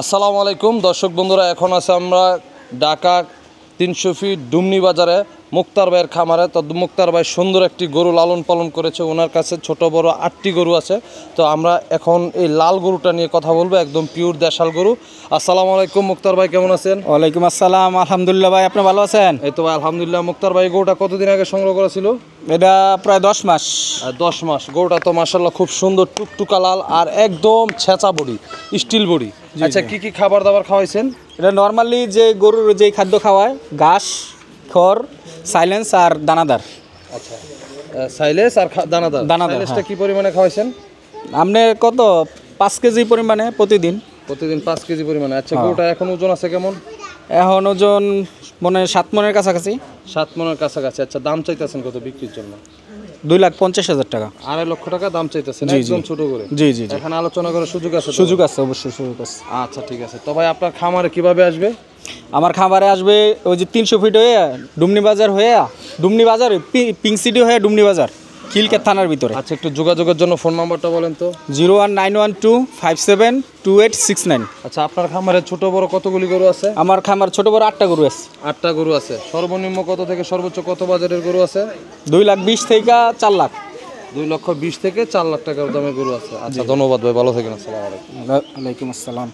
আসসালামু আলাইকুম দর্শক বন্ধুরা, এখন আছে আমরা ঢাকা 300 ফিট ডুমনি বাজারে মুক্তার ভাইয়ের খামারে। তো মুক্তার ভাই সুন্দর একটি গরু লালন পালন করেছে, ওনার কাছে ছোট বড় 8টি গরু আছে। তো আমরা এখন এই লাল গরুটা নিয়ে কথা বলবো, একদম পিওর দেশাল গরু। আসসালামু আলাইকুম মুক্তার ভাই, কেমন আছেন? ওয়ালাইকুম আসসালাম, আলহামদুলিল্লাহ ভাই, আপনি ভালো আছেন? এই তো ভাই আলহামদুলিল্লাহ। মুক্তার ভাই গরুটা কতদিন আগে সংগ্রহ করা ছিল? এটা প্রায় 10 মাস। 10 মাস। গরুটা তো মাশাআল্লাহ খুব সুন্দর টুকটুকা লাল আর একদম ছেঁচা বডি, স্টিল বডি। আচ্ছা, কি কি খাবার দাবার খাওয়াইছেন? এটা নর্মালি যে গরুর যে খাদ্য খাওয়ায়, ঘাস, খড়, সাইলেন্স আর দানাদার। আচ্ছা, সাইলেস আর দানাদার। সাইলেসটা কি পরিমাণে খাওয়াইছেন? আপনি কত 5 কেজি পরিমাণে প্রতিদিন। প্রতিদিন 5 কেজি পরিমাণে। আচ্ছা, গরুটা এখন ওজন আছে কেমন? এখন ওজন মনে 7 মনের কাছাকাছি। 7 মনের কাছাকাছি। আচ্ছা, দাম চাইতেছেন কত বিক্রির জন্য? 2,50,000 টাকা। 2.5 লক্ষ টাকা দাম চাইতেছেন, একদম ছোট করে। জি জি জি, এখানে আলোচনা করার সুযোগ আছে? সুযোগ আছে, অবশ্যই সুযোগ আছে। আচ্ছা ঠিক আছে। তো ভাই আপনার খামারে কিভাবে আসবে? আমার খামারে আসবে ওই যে 300 ফিট হয়ে ডুমনি বাজার হয়ে, ডুমনি বাজার পিঙ্ক সিটি হয়ে ডুমনি বাজার, খিলকেত থানার ভিতরে। আচ্ছা, একটু যোগাযোগের জন্য ফোন নাম্বারটা বলেন তো। 01912572869। আচ্ছা, আপনার খামারে ছোট বড় কতগুলি গরু আছে? আমার খামার ছোট বড় 8টা গরু আছে। 8টা গরু আছে। সর্বনিম্ন কত থেকে সর্বোচ্চ কত বাজারের গরু আছে? 2,20,000 থেকে 4 লাখ। 2,20,000 থেকে 4 লাখ টাকার দামের গরু আছে। আচ্ছা, ধন্যবাদ ভাই, ভালো থাকেন। আসসালামু আলাইকুম। ওয়ালাইকুম আসসালাম।